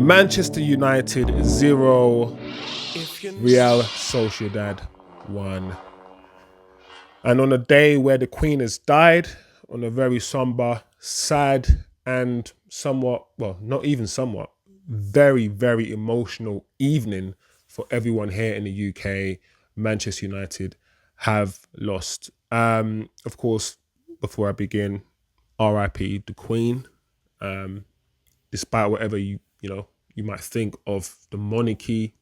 Manchester United 0, Real Sociedad 1. And on a day where the Queen has died, on a very somber, sad, and somewhat, well, not even somewhat, very, very emotional evening for everyone here in the UK, Manchester United have lost. Of course, before I begin, RIP the Queen. Despite whatever you might think of the monarchy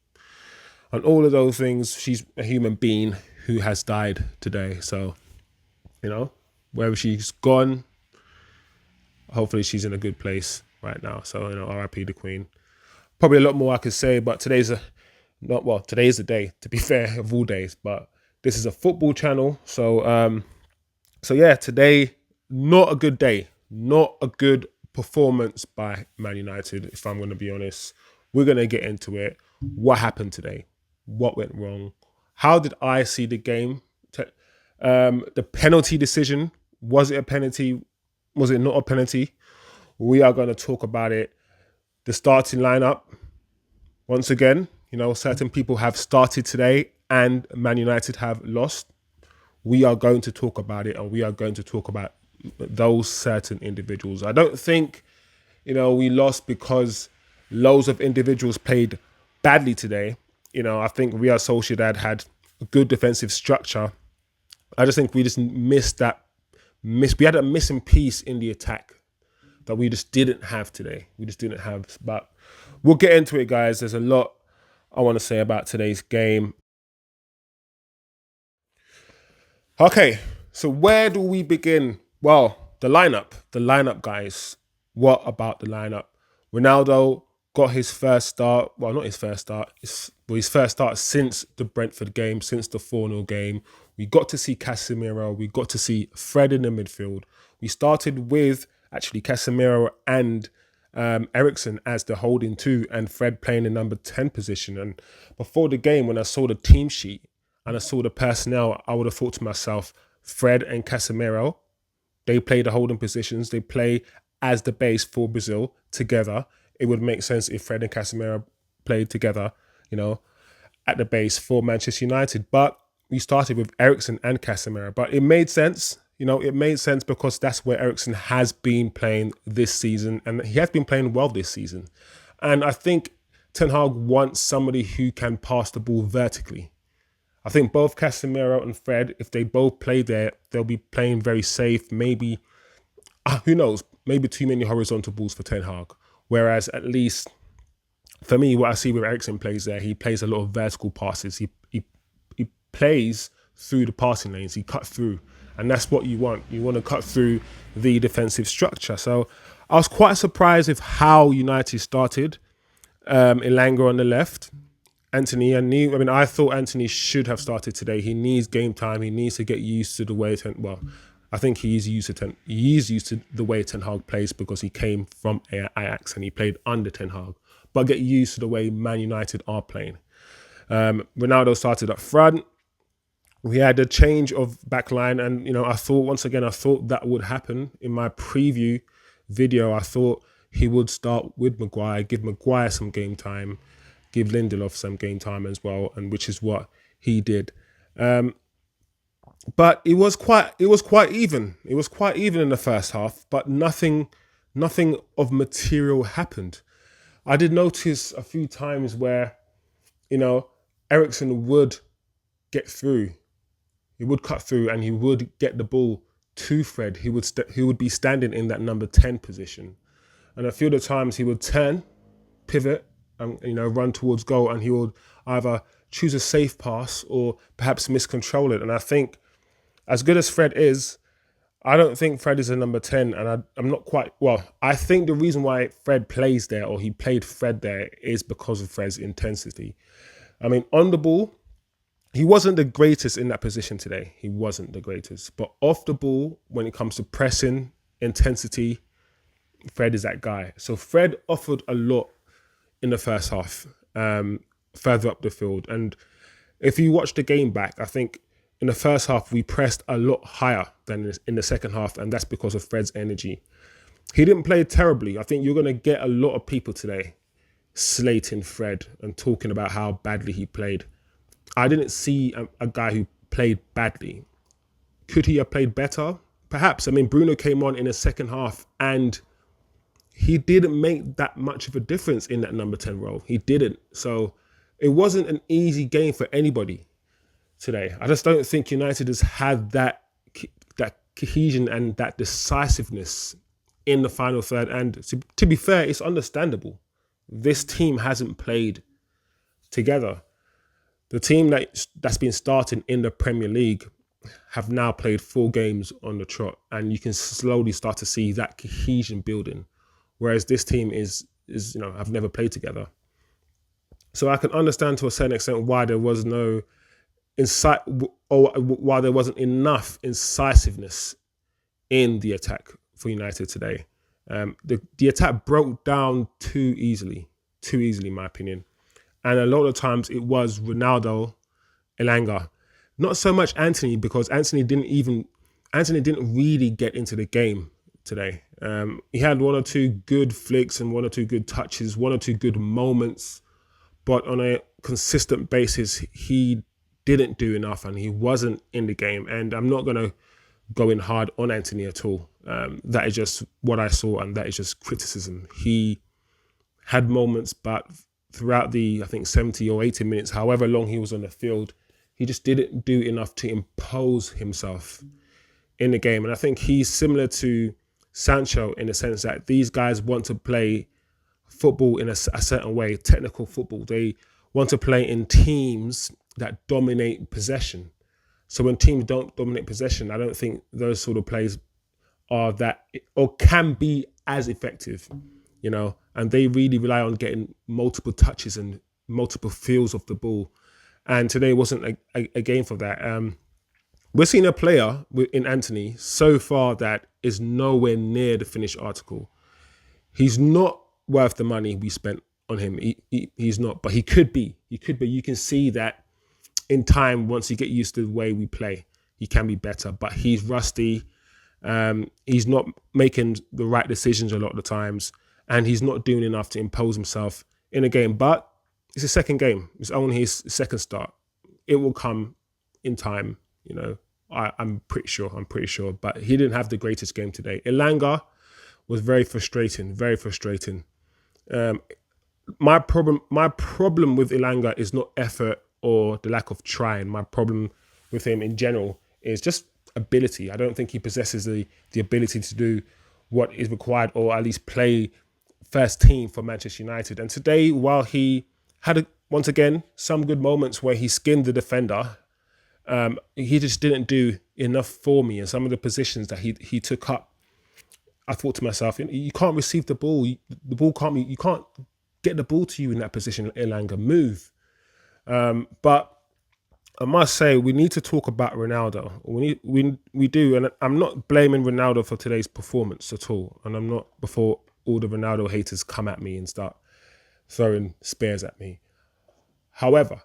and all of those things, she's a human being who has died today. So, wherever she's gone, hopefully she's in a good place right now. So, RIP the Queen. Probably a lot more I could say, but today is the day, to be fair, of all days. But this is a football channel. So yeah, today, not a good day. Not a good performance by Man United, if I'm going to be honest. We're going to get into it. What happened today? What went wrong? How did I see the game? The penalty decision. Was it a penalty? Was it not a penalty? We are going to talk about it. The starting lineup. Once again, certain people have started today and Man United have lost. We are going to talk about it, and we are going to talk about those certain individuals. I don't think, we lost because loads of individuals played badly today. I think Real Sociedad had a good defensive structure. I just think we just we had a missing piece in the attack that we just didn't have today. But we'll get into it, guys. There's a lot I want to say about today's game. Okay, so where do we begin? Well, the lineup, guys. What about the lineup? Ronaldo got his first start. Well, not his first start. His first start since the Brentford game, since the 4-0 game. We got to see Casemiro. We got to see Fred in the midfield. We started with actually Casemiro and Eriksen as the holding two, and Fred playing the number 10 position. And before the game, when I saw the team sheet and I saw the personnel, I would have thought to myself, Fred and Casemiro, they play the holding positions. They play as the base for Brazil together. It would make sense if Fred and Casemiro played together, at the base for Manchester United. But we started with Eriksen and Casemiro. But it made sense. It made sense because that's where Eriksen has been playing this season, and he has been playing well this season. And I think Ten Hag wants somebody who can pass the ball vertically. I think both Casemiro and Fred, if they both play there, they'll be playing very safe. Maybe, who knows, maybe too many horizontal balls for Ten Hag. Whereas at least, for me, what I see with Eriksen plays there, he plays a lot of vertical passes. He plays through the passing lanes. He cut through. And that's what you want. You want to cut through the defensive structure. So I was quite surprised with how United started. Elanga on the left. Anthony, I thought Anthony should have started today. He needs game time. He needs to get used to the way I think he's used to the way Ten Hag plays because he came from Ajax and he played under Ten Hag. But get used to the way Man United are playing. Ronaldo started up front. We had a change of backline, and I thought that would happen in my preview video. I thought he would start with Maguire, give Maguire some game time, give Lindelof some game time as well, and which is what he did. But it was quite even. It was quite even in the first half, but nothing of material happened. I did notice a few times where, Eriksen would get through. He would cut through and he would get the ball to Fred. He would be standing in that number 10 position. And a few of the times he would turn, pivot, and run towards goal, and he would either choose a safe pass or perhaps miscontrol it. And I think, as good as Fred is, I don't think Fred is a number 10, and I'm not quite... Well, I think the reason why Fred plays there, or he played Fred there, is because of Fred's intensity. On the ball, he wasn't the greatest in that position today. He wasn't the greatest. But off the ball, when it comes to pressing, intensity, Fred is that guy. So Fred offered a lot in the first half, further up the field. And if you watch the game back, I think in the first half, we pressed a lot higher than in the second half, and that's because of Fred's energy. He didn't play terribly. I think you're going to get a lot of people today slating Fred and talking about how badly he played. I didn't see a guy who played badly. Could he have played better? Perhaps. I mean, Bruno came on in the second half and he didn't make that much of a difference in that number 10 role. He didn't. So it wasn't an easy game for anybody today. I just don't think United has had that cohesion and that decisiveness in the final third. And to be fair, it's understandable. This team hasn't played together. The team that's been starting in the Premier League have now played 4 games on the trot, and you can slowly start to see that cohesion building. Whereas this team is have never played together. So I can understand to a certain extent why there was no insight, or why there wasn't enough incisiveness in the attack for United today. The attack broke down too easily, in my opinion. And a lot of times it was Ronaldo, Elanga. Not so much Anthony, because Anthony didn't really get into the game today. He had 1 or 2 good flicks and 1 or 2 good touches, 1 or 2 good moments, but on a consistent basis, he didn't do enough and he wasn't in the game. And I'm not going to go in hard on Anthony at all. That is just what I saw, and that is just criticism. He had moments, but throughout the, I think, 70 or 80 minutes, however long he was on the field, he just didn't do enough to impose himself in the game. And I think he's similar to Sancho in the sense that these guys want to play football in a certain way, technical football. They want to play in teams that dominate possession. So when teams don't dominate possession, I don't think those sort of plays are that, or can be as effective, and they really rely on getting multiple touches and multiple feels of the ball. And today wasn't a game for that. We're seeing a player in Anthony so far that is nowhere near the finished article. He's not worth the money we spent on him. He's not, but he could be. You can see that in time, once you get used to the way we play, he can be better. But he's rusty. He's not making the right decisions a lot of the times, and he's not doing enough to impose himself in a game. But it's his second game. It's only his second start. It will come in time, I'm pretty sure. But he didn't have the greatest game today. Elanga was very frustrating. My problem with Elanga is not effort or the lack of trying. My problem with him in general is just ability. I don't think he possesses the ability to do what is required, or at least play first team for Manchester United. And today, while he had, once again, some good moments where he skinned the defender, he just didn't do enough for me. And some of the positions that he took up, I thought to myself, you can't receive the ball. You can't get the ball to you in that position, Elanga. Move. But I must say, we need to talk about Ronaldo. We do, and I'm not blaming Ronaldo for today's performance at all. And I'm not, before all the Ronaldo haters come at me and start throwing spears at me. However,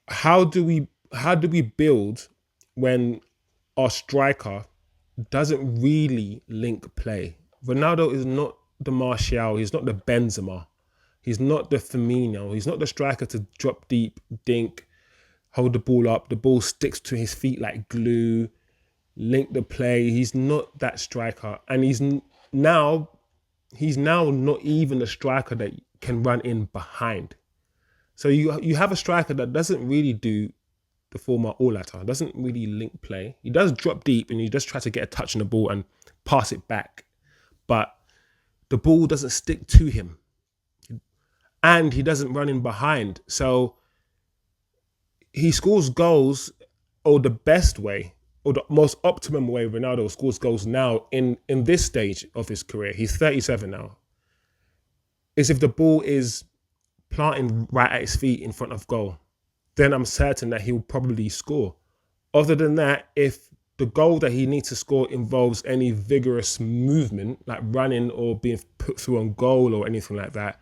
how do we build when our striker doesn't really link play? Ronaldo is not the Martial. He's not the Benzema. He's not the Firmino. He's not the striker to drop deep, dink, hold the ball up. The ball sticks to his feet like glue, link the play. He's not that striker. And he's now not even a striker that can run in behind. So you have a striker that doesn't really do the former all-outer, doesn't really link play. He does drop deep and he does try to get a touch on the ball and pass it back. But the ball doesn't stick to him. And he doesn't run in behind. So he scores goals, or the best way, or the most optimum way Ronaldo scores goals now in this stage of his career, he's 37 now, is if the ball is planting right at his feet in front of goal, then I'm certain that he'll probably score. Other than that, if the goal that he needs to score involves any vigorous movement, like running or being put through on goal or anything like that,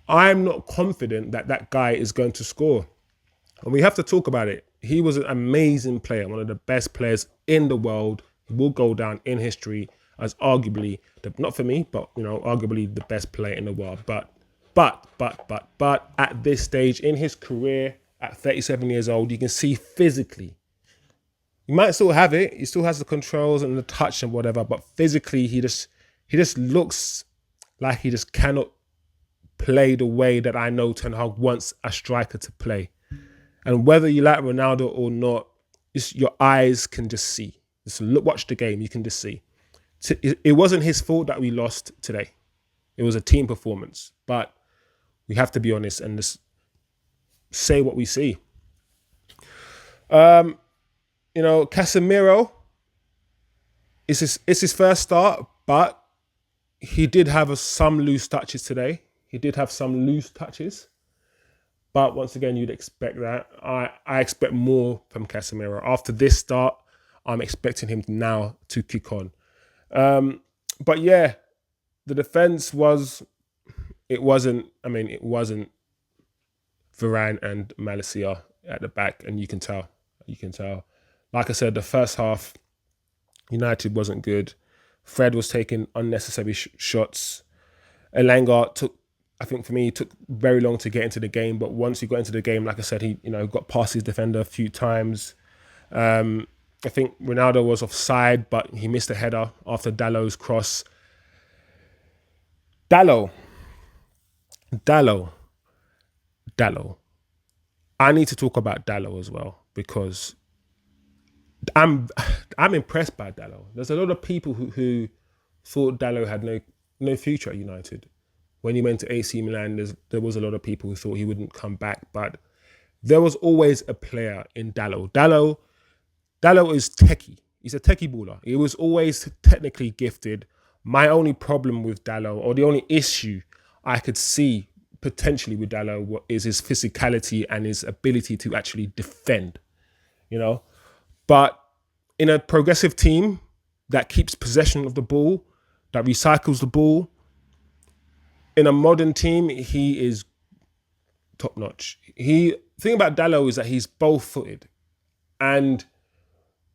I'm not confident that that guy is going to score. And we have to talk about it. He was an amazing player, one of the best players in the world. He will go down in history as arguably, not for me, but arguably the best player in the world. But But at this stage in his career, at 37 years old, you can see physically, he might still have it. He still has the controls and the touch and whatever, but physically, he just looks like he just cannot play the way that I know Ten Hag wants a striker to play. And whether you like Ronaldo or not, your eyes can just see. Just watch the game, you can just see. It wasn't his fault that we lost today. It was a team performance. But we have to be honest and just say what we see. Casemiro, it's his first start, but he did have some loose touches today. But once again, you'd expect that. I expect more from Casemiro. After this start, I'm expecting him now to kick on. But yeah, the defense wasn't Varane and Malacia at the back, and you can tell. Like I said, the first half, United wasn't good. Fred was taking unnecessary shots. Elanga took very long to get into the game, but once he got into the game, like I said, he got past his defender a few times. I think Ronaldo was offside, but he missed a header after Dallow's cross. Dallow. I need to talk about Dallow as well because I'm impressed by Dallow. There's a lot of people who thought Dallow had no future at United. When he went to AC Milan, there was a lot of people who thought he wouldn't come back, but there was always a player in Dallow. Dallow is techie. He's a techie baller. He was always technically gifted. My only problem with Dallow, or the only issue I could see potentially with Dallow, is his physicality and his ability to actually defend. But in a progressive team that keeps possession of the ball, that recycles the ball, in a modern team, he is top notch. The thing about Dallow is that he's both-footed. And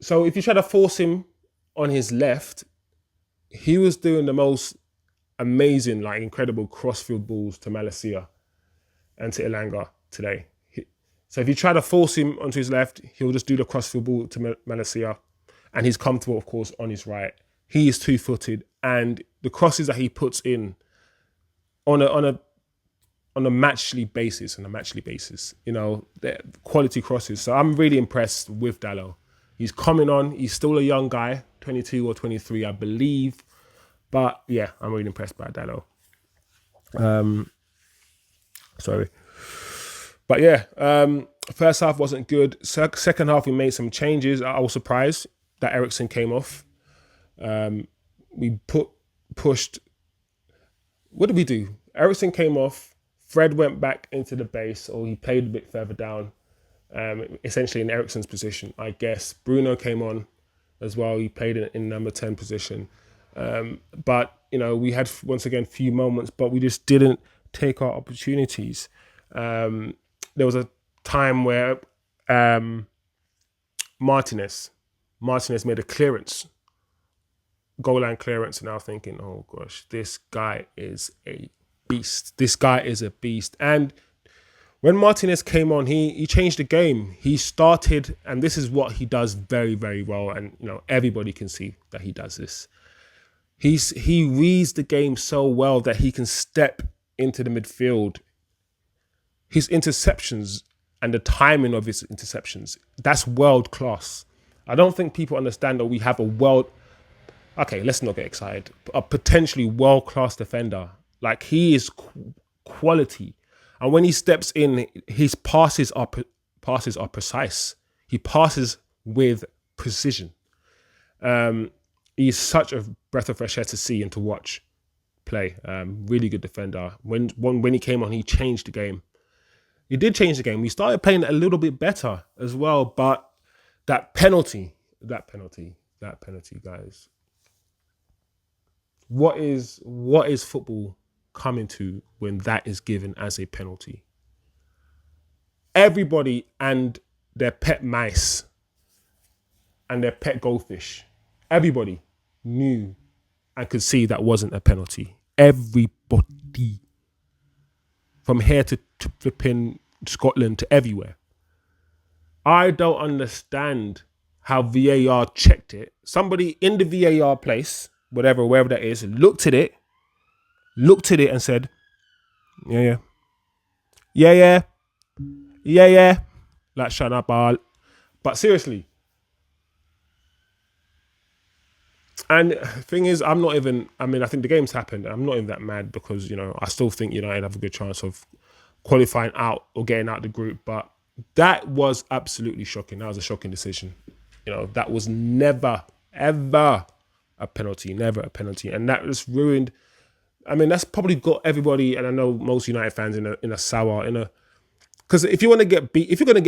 so if you try to force him on his left, he was doing the most amazing, incredible crossfield balls to Malacia and to Elanga today. So if you try to force him onto his left, he'll just do the crossfield ball to Malacia, and he's comfortable, of course, on his right. He is two-footed, and the crosses that he puts in on a matchly basis, the quality crosses. So I'm really impressed with Dallow. He's coming on. He's still a young guy, 22 or 23, I believe. But yeah, I'm really impressed by Dallow. But yeah, first half wasn't good. Second half, we made some changes. I was surprised that Eriksen came off. We pushed. What did we do? Eriksen came off. Fred went back into the base, or he played a bit further down, essentially in Eriksen's position, I guess. Bruno came on as well. He played in number 10 position. But, we had, once again, few moments, but we just didn't take our opportunities. There was a time where Martinez made a clearance, goal line clearance, and I was thinking, oh gosh, this guy is a beast. And when Martinez came on, he changed the game. He started, and this is what he does very, very well, and everybody can see that he does this. He reads the game so well that he can step into the midfield. His interceptions and the timing of his interceptions, that's world class. I don't think people understand that we have okay, let's not get excited, a potentially world-class defender. He is quality. And when he steps in, his passes are precise. He passes with precision. He's such a breath of fresh air to see and to watch play. Really good defender. When he came on, he changed the game. He did change the game. We started playing a little bit better as well, but that penalty, guys. What is football coming to when that is given as a penalty? Everybody and their pet mice and their pet goldfish, everybody knew and could see that wasn't a penalty. Everybody. from here to flipping Scotland to everywhere. I don't understand how VAR checked it. Somebody in the VAR place, wherever that is, looked at it and said, yeah, like shut up, all. But seriously, and thing is, I think the game's happened. I'm not even that mad because, I still think United have a good chance of qualifying out or getting out the group. But that was absolutely shocking. That was a shocking decision. That was never, ever a penalty. Never a penalty. And that just ruined. That's probably got everybody, and I know most United fans in a sour, because if you're going to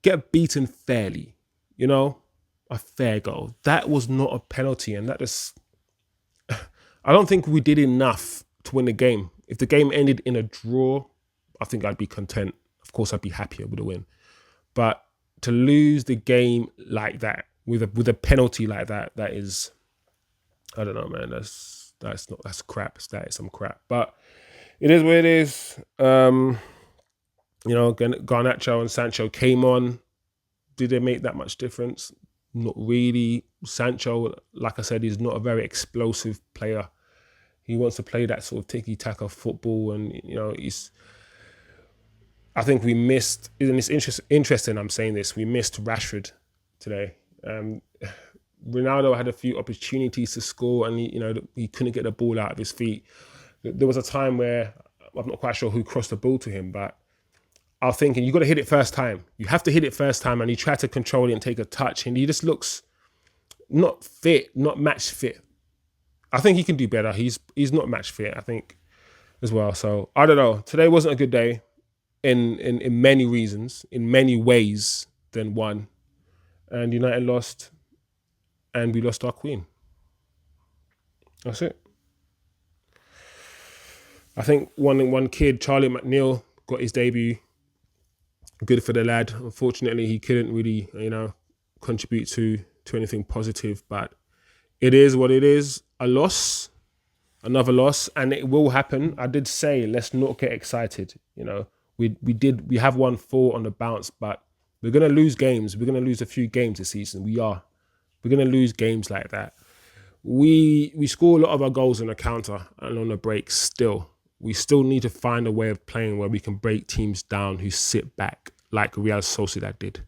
get beaten fairly, a fair goal. That was not a penalty, and that just, I don't think we did enough to win the game. If the game ended in a draw, I think I'd be content. Of course, I'd be happier with a win. But to lose the game like that with a penalty like that is, I don't know, man. That's crap. That is some crap. But it is what it is. Garnacho and Sancho came on. Did they make that much difference? Not really. Sancho, like I said, is not a very explosive player. He wants to play that sort of tiki-taka football, and I think we missed. And it's interesting. I'm saying this. We missed Rashford today. Ronaldo had a few opportunities to score, and he couldn't get the ball out of his feet. There was a time where I'm not quite sure who crossed the ball to him, but I was thinking, you got to hit it first time. You have to hit it first time, and he tried to control it and take a touch, and he just looks not fit, not match fit. I think he can do better. He's not match fit, I think, as well. So I don't know. Today wasn't a good day in many reasons, in many ways than one. And United lost, and we lost our queen. That's it. I think one kid, Charlie McNeil, got his debut. Good for the lad. Unfortunately, he couldn't really, contribute to anything positive. But it is what it is. A loss, another loss, and it will happen. I did say let's not get excited. We have won 4 on the bounce, but we're gonna lose games. We're gonna lose a few games this season. We're gonna lose games like that. We score a lot of our goals on the counter and on the break still. We still need to find a way of playing where we can break teams down who sit back like Real Sociedad did.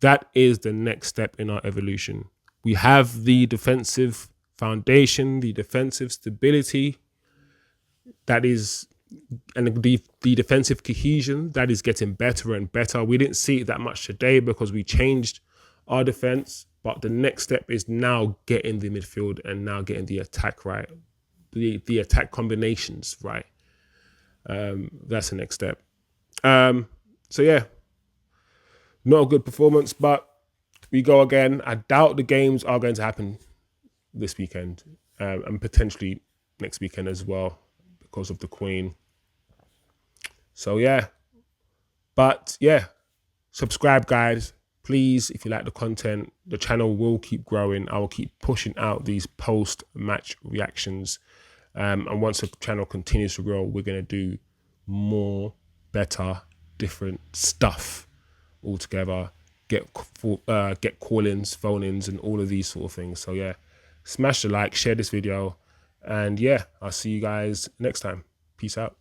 That is the next step in our evolution. We have the defensive foundation, the defensive stability, that is, and the defensive cohesion, that is getting better and better. We didn't see it that much today because we changed our defense, but the next step is now getting the midfield and now getting the attack right. The attack combinations, right? That's the next step. So yeah, not a good performance, but we go again. I doubt the games are going to happen this weekend, and potentially next weekend as well because of the Queen. So yeah, but yeah, subscribe, guys. Please, if you like the content, the channel will keep growing. I will keep pushing out these post-match reactions. And once the channel continues to grow, we're going to do more, better, different stuff altogether. Get call-ins, phone-ins, and all of these sort of things. So yeah, smash the like, share this video. And yeah, I'll see you guys next time. Peace out.